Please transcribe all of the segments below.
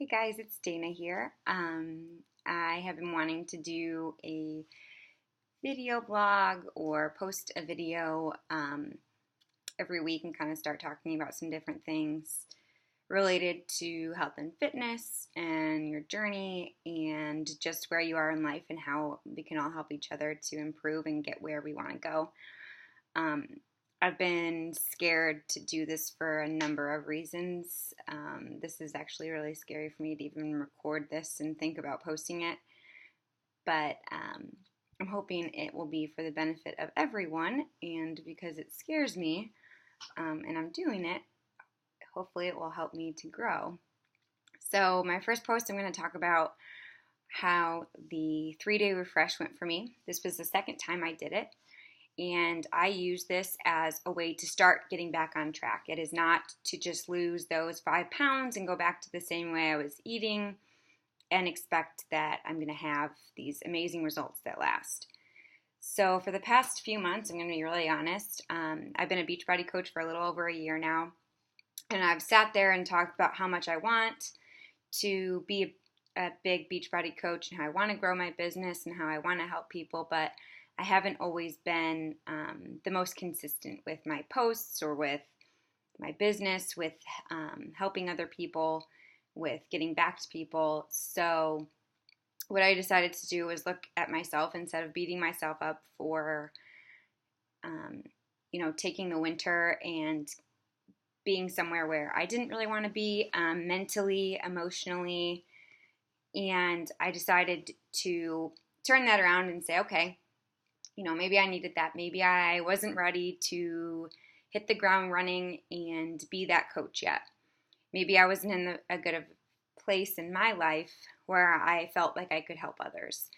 Hey guys, it's Dana here. I have been wanting to do a video blog or post a video every week and kind of start talking about some different things related to health and fitness and your journey and just where you are in life and how we can all help each other to improve and get where we want to go. Um, I've been scared to do this for a number of reasons. This is actually really scary for me to even record this and think about posting it, but I'm hoping it will be for the benefit of everyone, and because it scares me and I'm doing it, hopefully it will help me to grow. So my first post, I'm going to talk about how the 3-day refresh went for me. This was the second time I did it. And I use this as a way to start getting back on track. It is not to just lose those 5 pounds and go back to the same way I was eating and expect that I'm going to have these amazing results that last. So for the past few months, I'm going to be really honest, I've been a Beachbody coach for a little over a year now. And I've sat there and talked about how much I want to be a big Beachbody coach and how I want to grow my business and how I want to help people, but I haven't always been the most consistent with my posts or with my business, with helping other people, with getting back to people. So what I decided to do was look at myself instead of beating myself up for, taking the winter and being somewhere where I didn't really want to be mentally, emotionally. And I decided to turn that around and say, okay, maybe I needed that. Maybe I wasn't ready to hit the ground running and be that coach yet. Maybe I wasn't in a good place in my life where I felt like I could help others.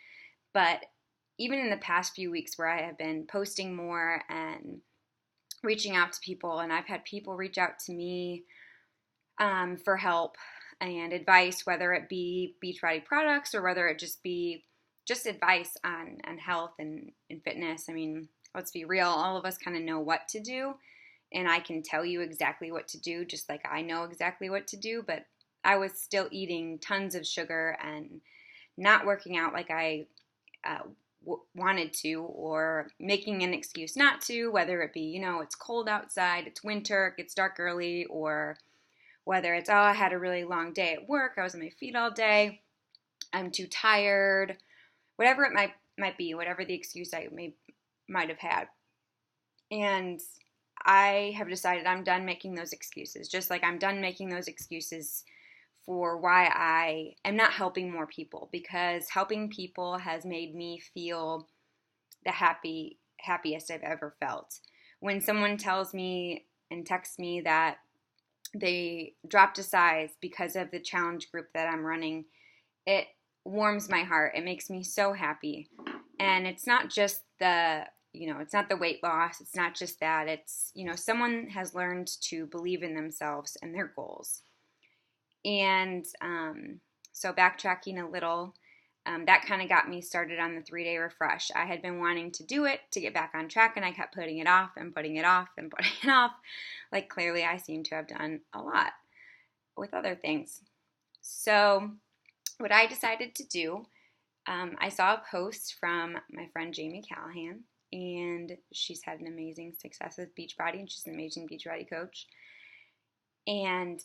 But even in the past few weeks where I have been posting more and reaching out to people, and I've had people reach out to me for help and advice, whether it be Beachbody products or whether it just be just advice on health and fitness. I mean, let's be real, all of us kind of know what to do, and I can tell you exactly what to do, just like I know exactly what to do, but I was still eating tons of sugar and not working out like I wanted to, or making an excuse not to, whether it be, it's cold outside, it's winter, it gets dark early, or whether it's, I had a really long day at work, I was on my feet all day, I'm too tired, whatever it might be, whatever the excuse I might have had. And I have decided I'm done making those excuses, just like I'm done making those excuses for why I am not helping more people, because helping people has made me feel the happiest I've ever felt. When someone tells me and texts me that they dropped a size because of the challenge group that I'm running, it warms my heart. It makes me so happy. And it's not just it's not the weight loss. It's not just that. It's, someone has learned to believe in themselves and their goals. And so backtracking a little, that kind of got me started on the 3-day refresh. I had been wanting to do it to get back on track, and I kept putting it off and putting it off and putting it off. Like, clearly I seem to have done a lot with other things. So what I decided to do, I saw a post from my friend Jamie Callahan, and she's had an amazing success with Beachbody, and she's an amazing Beachbody coach. And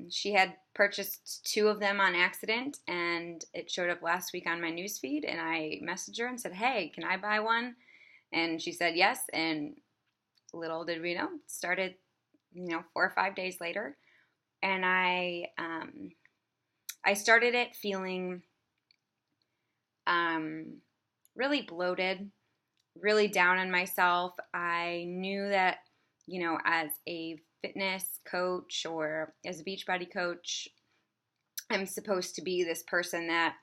she had purchased 2 of them on accident, and it showed up last week on my newsfeed, and I messaged her and said, hey, can I buy one? And she said yes, and little did we know, it started 4 or 5 days later, and I started it feeling really bloated, really down on myself. I knew that, as a fitness coach or as a Beachbody coach, I'm supposed to be this person that,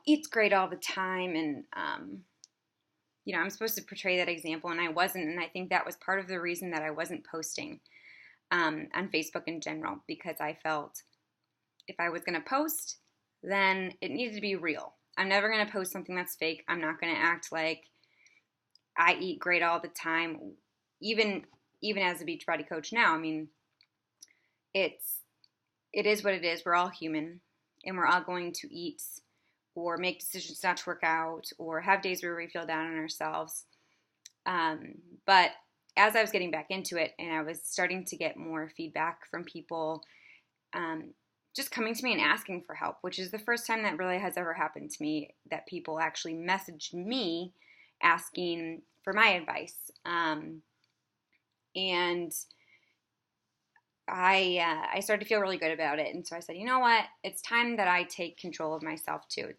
eats great all the time, and, I'm supposed to portray that example, and I wasn't, and I think that was part of the reason that I wasn't posting on Facebook in general, because I felt if I was going to post, then it needed to be real. I'm never going to post something that's fake. I'm not going to act like I eat great all the time, even as a Beachbody coach now. I mean, it's it is what it is. We're all human, and we're all going to eat or make decisions not to work out or have days where we feel down on ourselves. But as I was getting back into it and I was starting to get more feedback from people, just coming to me and asking for help, which is the first time that really has ever happened to me, that people actually messaged me asking for my advice. And I started to feel really good about it. And so I said, you know what? It's time that I take control of myself too.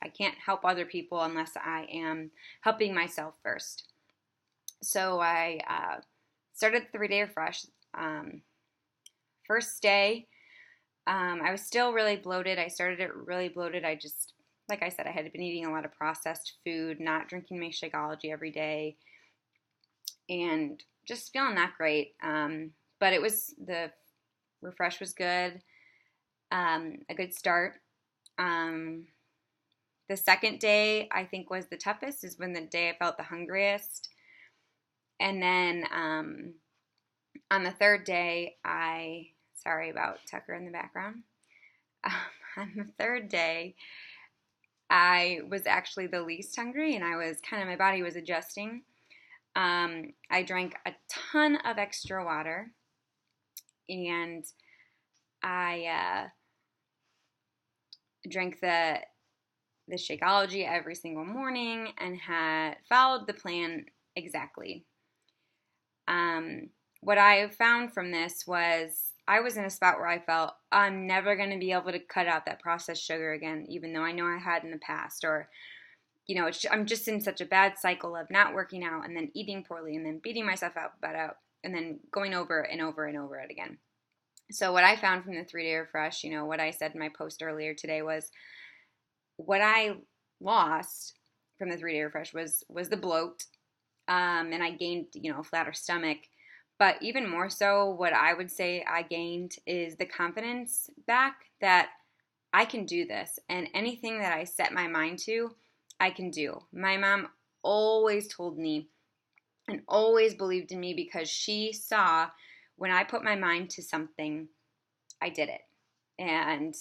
I can't help other people unless I am helping myself first. So I started the 3-day refresh. First day, I was still really bloated. I started it really bloated. Like I said, I had been eating a lot of processed food, not drinking my Shakeology every day, and just feeling not great. But the refresh was good, a good start. The second day, I think, was the toughest, is when the day I felt the hungriest. And then on the third day, sorry about Tucker in the background. On the third day, I was actually the least hungry, and my body was adjusting. I drank a ton of extra water, and I drank the Shakeology every single morning and had followed the plan exactly. What I found from this was I was in a spot where I felt I'm never going to be able to cut out that processed sugar again, even though I know I had in the past. Or, I'm just in such a bad cycle of not working out and then eating poorly and then beating myself up and then going over and over and over it again. So what I found from the 3-day refresh, what I said in my post earlier today was what I lost from the 3-day refresh was the bloat. And I gained, a flatter stomach. But even more so, what I would say I gained is the confidence back that I can do this. And anything that I set my mind to, I can do. My mom always told me and always believed in me because she saw when I put my mind to something, I did it. And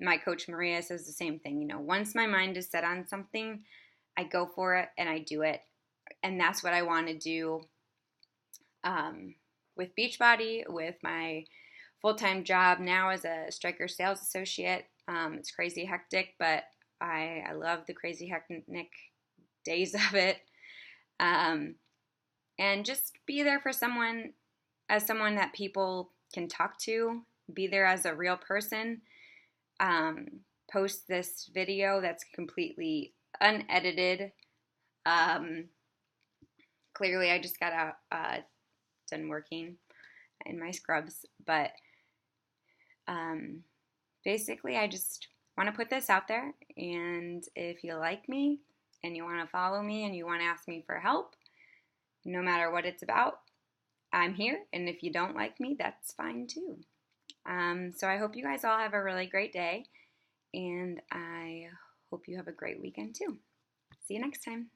my coach Maria says the same thing. Once my mind is set on something, I go for it and I do it. And that's what I want to do with Beachbody, with my full-time job now as a Stryker sales associate. It's crazy hectic, but I love the crazy hectic days of it. And just be there for someone that people can talk to, be there as a real person. Post this video that's completely unedited. Clearly, I just got out, done working in my scrubs, but basically, I just want to put this out there, and if you like me, and you want to follow me, and you want to ask me for help, no matter what it's about, I'm here, and if you don't like me, that's fine too. So I hope you guys all have a really great day, and I hope you have a great weekend too. See you next time.